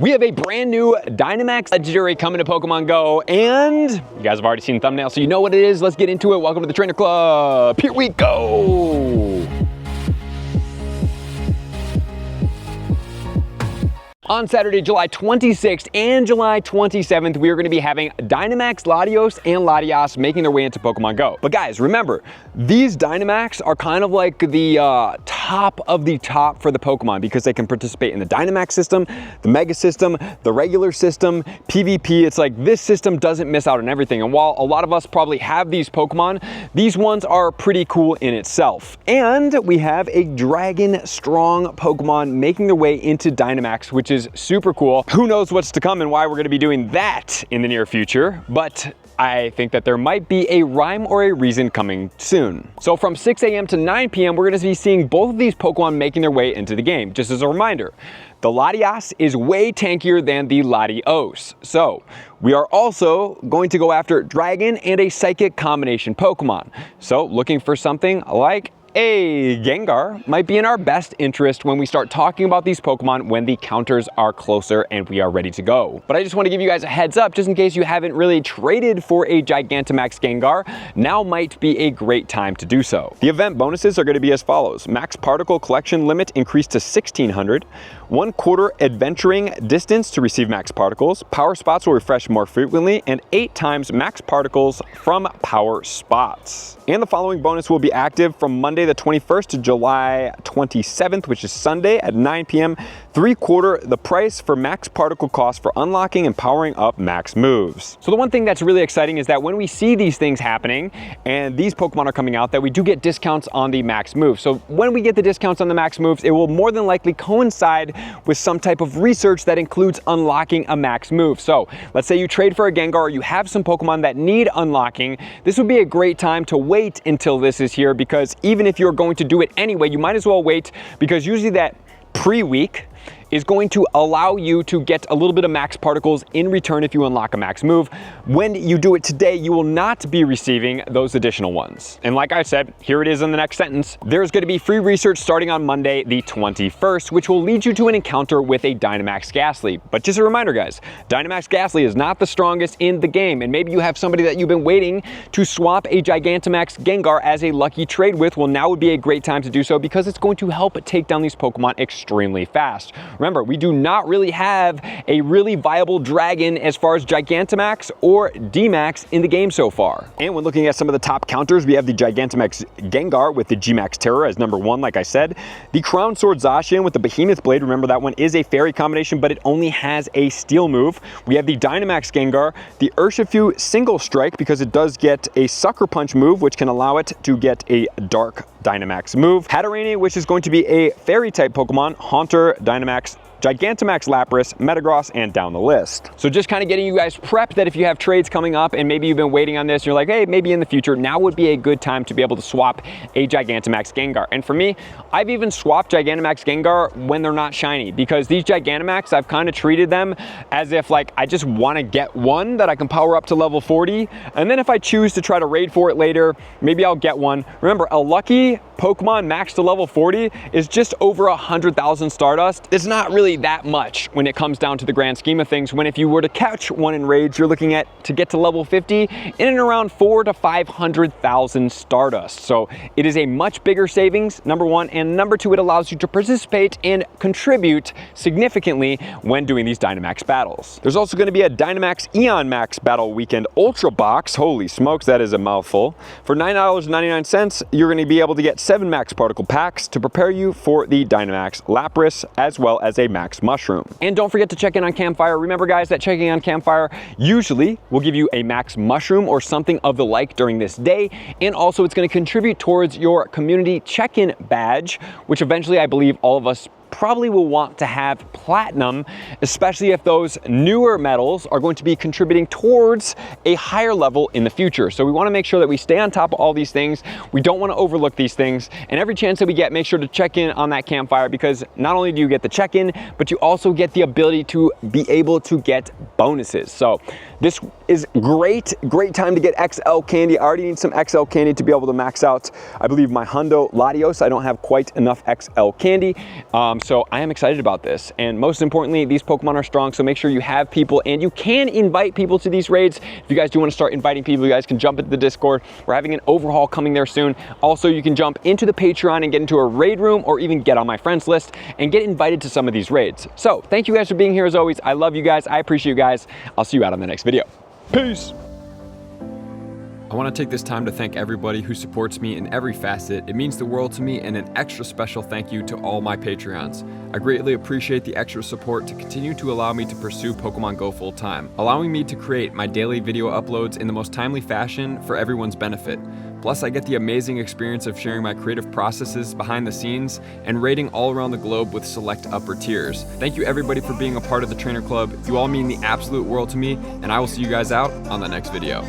We have a brand new Dynamax Legendary coming to Pokemon Go, and you guys have already seen the thumbnail, so you know what it is. Let's get into it. Welcome to the Trainer Club. Here we go. On Saturday, July 26th and July 27th, we are going to be having Dynamax Latios and Latias making their way into Pokemon Go. But guys, remember, these Dynamax are kind of like the top of the top for the Pokemon because they can participate in the Dynamax system, the Mega system, the regular system, PvP. It's like this system doesn't miss out on everything. And while a lot of us probably have these Pokemon, these ones are pretty cool in itself. And we have a Dragon Strong Pokemon making their way into Dynamax, which is super cool. Who knows what's to come and why we're going to be doing that in the near future, but I think that there might be a rhyme or a reason coming soon. So from 6 a.m. to 9 p.m., we're going to be seeing both of these Pokemon making their way into the game. Just as a reminder, the Latias is way tankier than the Latios. So we are also going to go after Dragon and a Psychic combination Pokemon. So looking for something like a Gengar might be in our best interest when we start talking about these Pokemon when the counters are closer and we are ready to go. But I just want to give you guys a heads up, just in case you haven't really traded for a Gigantamax Gengar, now might be a great time to do so. The event bonuses are going to be as follows. Max particle collection limit increased to 1,600. 1/4 adventuring distance to receive max particles. Power spots will refresh more frequently, and 8 times max particles from power spots. And the following bonus will be active from Monday the 21st to July 27th, which is Sunday at 9 p.m. 3/4 the price for max particle cost for unlocking and powering up max moves. So the one thing that's really exciting is that when we see these things happening and these Pokemon are coming out, that we do get discounts on the max moves. So when we get the discounts on the max moves, it will more than likely coincide with some type of research that includes unlocking a max move. So let's say you trade for a Gengar or you have some Pokemon that need unlocking. This would be a great time to wait until this is here, because even if you're going to do it anyway, you might as well wait, because usually that pre-week is going to allow you to get a little bit of max particles in return if you unlock a max move. When you do it today, you will not be receiving those additional ones. And like I said, here it is in the next sentence. There's going to be free research starting on Monday, the 21st, which will lead you to an encounter with a Dynamax Ghastly. But just a reminder, guys, Dynamax Ghastly is not the strongest in the game. And maybe you have somebody that you've been waiting to swap a Gigantamax Gengar as a lucky trade with. Well, now would be a great time to do so, because it's going to help take down these Pokemon extremely fast. Remember, we do not really have a really viable dragon as far as Gigantamax or D-Max in the game so far. And when looking at some of the top counters, we have the Gigantamax Gengar with the G-Max Terror as number 1, like I said. The Crown Sword Zacian with the Behemoth Blade. Remember, that one is a fairy combination, but it only has a steel move. We have the Dynamax Gengar, the Urshifu Single Strike, because it does get a Sucker Punch move, which can allow it to get a Dark Dynamax move. Hatterene, which is going to be a fairy type Pokemon. Haunter, Dynamax, Gigantamax Lapras, Metagross, and down the list. So just kind of getting you guys prepped that if you have trades coming up and maybe you've been waiting on this, and you're like, hey, maybe in the future, now would be a good time to be able to swap a Gigantamax Gengar. And for me, I've even swapped Gigantamax Gengar when they're not shiny, because these Gigantamax, I've kind of treated them as if like I just want to get one that I can power up to level 40. And then if I choose to try to raid for it later, maybe I'll get one. Remember, a lucky Pokemon max to level 40 is just over 100,000 Stardust. It's not really that much when it comes down to the grand scheme of things, when if you were to catch one in raids, you're looking at, to get to level 50, in and around 400,000 to 500,000 Stardust. So it is a much bigger savings, number 1, and number 2, it allows you to participate and contribute significantly when doing these Dynamax battles. There's also going to be a Dynamax Eon Max Battle Weekend Ultra Box. Holy smokes, that is a mouthful. For $9.99, you're going to be able to get 7 max particle packs to prepare you for the Dynamax Lapras, as well as a max mushroom. And don't forget to check in on Campfire. Remember, guys, that checking on Campfire usually will give you a max mushroom or something of the like during this day. And also it's going to contribute towards your community check-in badge, which eventually I believe all of us probably will want to have platinum, especially if those newer metals are going to be contributing towards a higher level in the future. So we want to make sure that we stay on top of all these things. We don't want to overlook these things, and every chance that we get, make sure to check in on that Campfire, because not only do you get the check-in, but you also get the ability to be able to get bonuses. So this is great time to get XL candy. I already need some XL candy to be able to max out, I believe, my Hundo Latios. I don't have quite enough XL candy. So I am excited about this. And most importantly, these Pokemon are strong, so make sure you have people, and you can invite people to these raids. If you guys do want to start inviting people, you guys can jump into the Discord. We're having an overhaul coming there soon. Also, you can jump into the Patreon and get into a raid room, or even get on my friends list and get invited to some of these raids. So thank you guys for being here as always. I love you guys. I appreciate you guys. I'll see you out on the next video. Peace. I want to take this time to thank everybody who supports me in every facet. It means the world to me, and an extra special thank you to all my Patreons. I greatly appreciate the extra support to continue to allow me to pursue Pokemon Go full time, allowing me to create my daily video uploads in the most timely fashion for everyone's benefit. Plus, I get the amazing experience of sharing my creative processes behind the scenes and raiding all around the globe with select upper tiers. Thank you everybody for being a part of the Trainer Club. You all mean the absolute world to me, and I will see you guys out on the next video.